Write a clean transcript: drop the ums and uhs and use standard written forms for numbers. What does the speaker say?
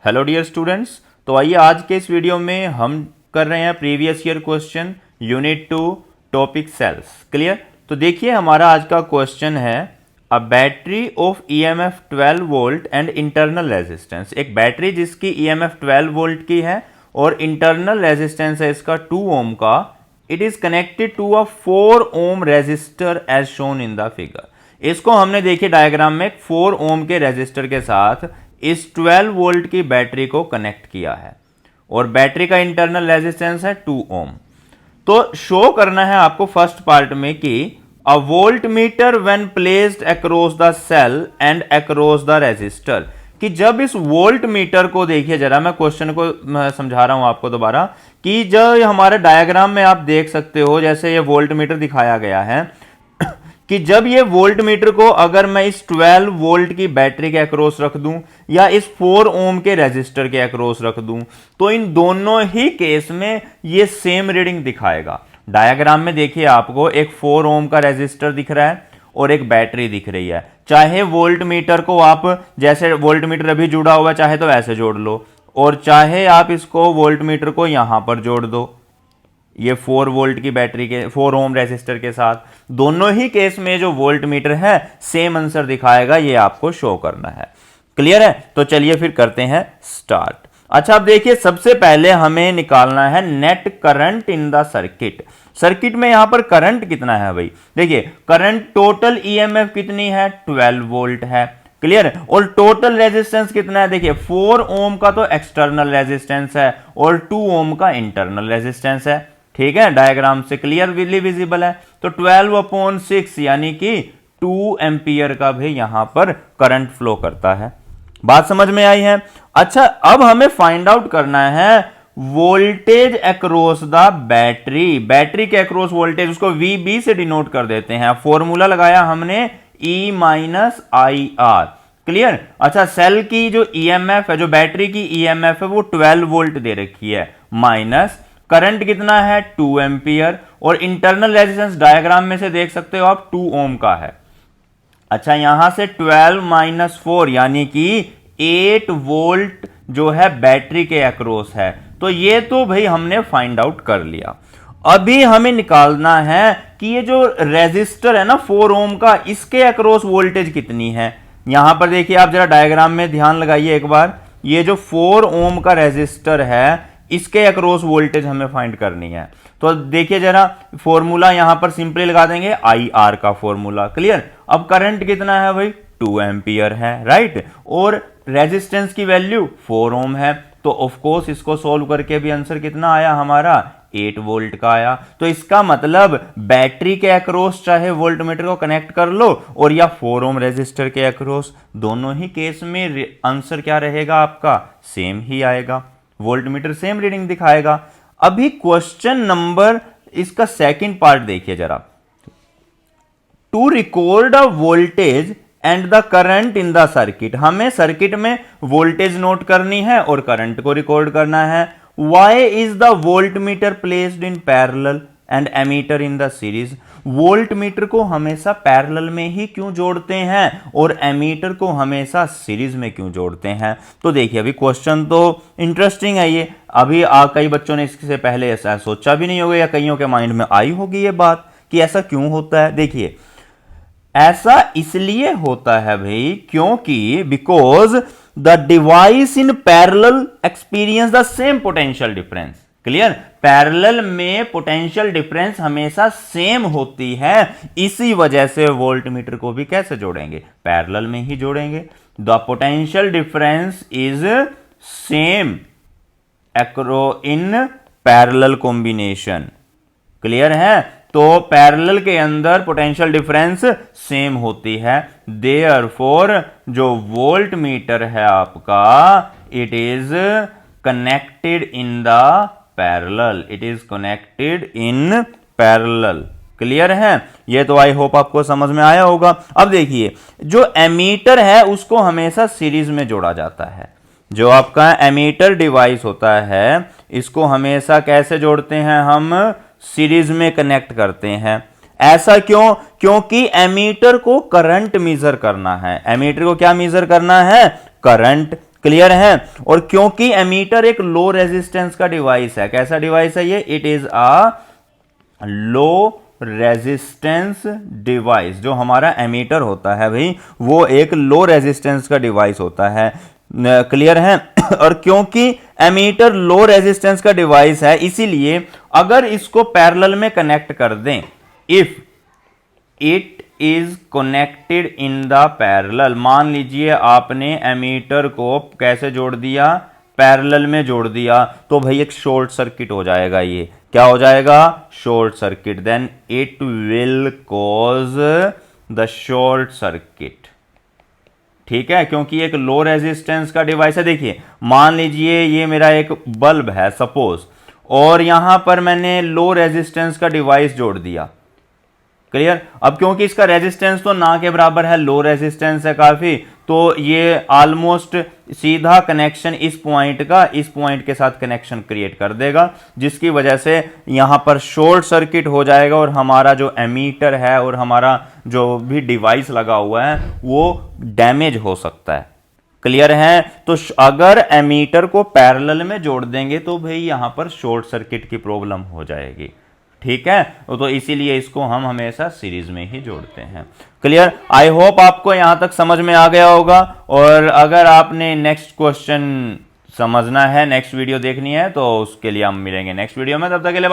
Hello dear students, तो आइए आज के इस वीडियो में हम कर रहे हैं previous year question unit 2 topic cells. Clear. तो देखिए हमारा आज का क्वेश्चन है a battery of EMF 12 volt and internal resistance. एक बैटरी जिसकी ईएमएफ 12 वोल्ट की है और इंटरनल रेजिस्टेंस है इसका 2 ओम का। It is connected to a 4 ohm resistor as shown in the figure. इसको हमने देखिए डायग्राम में 4 ओम के रेजिस्टर के साथ इस 12 वोल्ट की बैटरी को कनेक्ट किया है और बैटरी का इंटरनल रेजिस्टेंस है 2 ओम। तो शो करना है आपको फर्स्ट पार्ट में कि a voltmeter when placed across the cell and across the resistor, कि जब इस वोल्ट मीटर को देखिए जरा, मैं क्वेश्चन को समझा रहा हूं आपको दोबारा, कि जब हमारे डायग्राम में आप देख सकते हो जैसे ये वोल्ट मीटर दिखाया गया है कि जब ये वोल्ट मीटर को अगर मैं इस 12 वोल्ट की बैटरी के अक्रॉस रख दूं या इस 4 ओम के रेजिस्टर के अक्रॉस रख दूं तो इन दोनों ही केस में ये सेम रीडिंग दिखाएगा। डायग्राम में देखिए आपको एक 4 ओम का रेजिस्टर दिख रहा है और एक बैटरी दिख रही है। चाहे वोल्ट मीटर को आप जैसे वोल्ट मीटर अभी जुड़ा हुआ है चाहे तो ऐसे जोड़ लो और चाहे आप इसको वोल्ट मीटर को यहां पर जोड़ दो ये 4 वोल्ट की बैटरी के 4 ओम रेजिस्टर के साथ। दोनों ही केस में जो वोल्ट मीटर है सेम आंसर दिखाएगा, ये आपको शो करना है। क्लियर है। तो चलिए फिर करते हैं स्टार्ट। अच्छा, अब देखिए सबसे पहले हमें निकालना है net current in the circuit. Circuit में यहां पर करंट कितना है भाई। देखिए करंट टोटल ईएमएफ कितनी है 12 वोल्ट है। क्लियर। और टोटल रेजिस्टेंस कितना है, देखिए 4 ओम का तो एक्सटर्नल रेजिस्टेंस है और 2 ओम का इंटरनल रेजिस्टेंस है। ठीक है, डायग्राम से क्लियरली विजिबल है। तो 12/6 यानी कि 2 एम्पियर का भी यहां पर करंट फ्लो करता है। बात समझ में आई है। अच्छा, अब हमें फाइंड आउट करना है voltage across the battery. Battery के अक्रॉस वोल्टेज उसको VB से डिनोट कर देते हैं। फॉर्मूला लगाया हमने E-IR। क्लियर। अच्छा, सेल की जो ईएमएफ है, जो बैटरी की ईएमएफ है वो 12 वोल्ट दे रखी है, माइनस करंट कितना है 2 एम्पियर और इंटरनल रेजिस्टेंस डायग्राम में से देख सकते हो आप 2 ओम का है। अच्छा, यहां से 12 - 4 यानी कि 8 वोल्ट जो है बैटरी के अक्रॉस है। तो ये तो भाई हमने फाइंड आउट कर लिया। अभी हमें निकालना है कि ये जो रेजिस्टर है ना 4 ओम का, इसके अक्रॉस वोल्टेज कितनी है। यहां पर देखिए आप जरा डायग्राम में ध्यान लगाइए एक बार। ये जो 4 ओम का रेजिस्टर है इसके अक्रॉस वोल्टेज हमें फाइंड करनी है। तो देखिए जरा फॉर्मूला यहां पर सिंपली लगा देंगे IR का फॉर्मूला। क्लियर। अब करंट कितना है भाई 2 एम्पियर है, राइट। और रेजिस्टेंस की वैल्यू 4 ओम है। तो ऑफ कोर्स इसको सॉल्व करके भी आंसर कितना आया हमारा 8 वोल्ट का आया। तो इसका मतलब बैटरी के अक्रॉस चाहे वोल्ट मीटर को कनेक्ट कर लो और या 4 ओम रेजिस्टर के अक्रॉस, दोनों ही केस में आंसर क्या रहेगा आपका सेम ही आएगा। वोल्ट मीटर सेम रीडिंग दिखाएगा। अभी क्वेश्चन नंबर इसका सेकंड पार्ट देखिए जरा। To record a voltage and the current in the circuit. हमें सर्किट में वोल्टेज नोट करनी है और करंट को रिकॉर्ड करना है। Why is the volt meter placed in parallel and ammeter in the series. Volt meter को हमेशा पैरेलल में ही क्यों जोड़ते हैं और एमीटर को हमेशा सीरीज में क्यों जोड़ते हैं। तो देखिए अभी क्वेश्चन तो इंटरेस्टिंग है ये। अभी कई बच्चों ने इससे पहले ऐसा सोचा भी नहीं होगा या कईयों के माइंड में आई होगी ये बात कि ऐसा क्यों होता है। देखिए ऐसा इसलिए होता है भाई क्योंकि because the device in parallel experience the same potential difference. Clear. Parallel में पोटेंशियल डिफरेंस हमेशा सेम होती है, इसी वजह से वोल्ट मीटर को भी कैसे जोड़ेंगे पैरेलल में ही जोड़ेंगे। The potential difference is same in parallel combination. Clear है। तो पैरेलल के अंदर पोटेंशियल डिफरेंस सेम होती है, देयरफॉर जो वोल्ट मीटर है आपका it is connected in the parallel. It is connected in parallel. Clear है। ये तो आई होप आपको समझ में आया होगा। अब देखिए जो एमीटर है उसको हमेशा सीरीज में जोड़ा जाता है। जो आपका एमीटर डिवाइस होता है इसको हमेशा कैसे जोड़ते हैं हम सीरीज में कनेक्ट करते हैं। ऐसा क्यों? क्योंकि एमीटर को करंट मेजर करना है। एमीटर को क्या मेजर करना है? करंट। क्लियर है। और क्योंकि एमीटर एक लो रेजिस्टेंस का डिवाइस है, कैसा डिवाइस है ये, it is a low resistance device, जो हमारा एमीटर होता है भाई वो एक लो रेजिस्टेंस का डिवाइस होता है। क्लियर है। और क्योंकि एमीटर लो रेजिस्टेंस का डिवाइस है, इसीलिए अगर इसको पैरेलल में कनेक्ट कर दें, if it is connected in the parallel, मान लीजिए आपने एमीटर को कैसे जोड़ दिया, पैरेलल में जोड़ दिया, तो भाई एक शॉर्ट सर्किट हो जाएगा, ये क्या हो जाएगा, short circuit, then it will cause the short circuit. ठीक है, क्योंकि एक लो रेजिस्टेंस का डिवाइस है। देखिए मान लीजिए ये मेरा एक बल्ब है सपोज, और यहां पर मैंने लो रेजिस्टेंस का डिवाइस जोड़ दिया। क्लियर। अब क्योंकि इसका रेजिस्टेंस तो ना के बराबर है, लो रेजिस्टेंस है काफी, तो ये ऑलमोस्ट सीधा कनेक्शन इस पॉइंट का इस पॉइंट के साथ कनेक्शन क्रिएट कर देगा, जिसकी वजह से यहां पर शॉर्ट सर्किट हो जाएगा और हमारा जो एमीटर है और हमारा जो भी डिवाइस लगा हुआ है वो डैमेज हो सकता है। क्लियर है। तो अगर एमीटर को पैरेलल में जोड़ देंगे तो भाई यहां पर शॉर्ट सर्किट की प्रॉब्लम हो जाएगी। ठीक है, तो इसीलिए इसको हम हमेशा सीरीज में ही जोड़ते हैं। क्लियर। आई होप आपको यहां तक समझ में आ गया होगा, और अगर आपने नेक्स्ट क्वेश्चन समझना है, नेक्स्ट वीडियो देखनी है, तो उसके लिए हम मिलेंगे नेक्स्ट वीडियो में। तब तक के लिए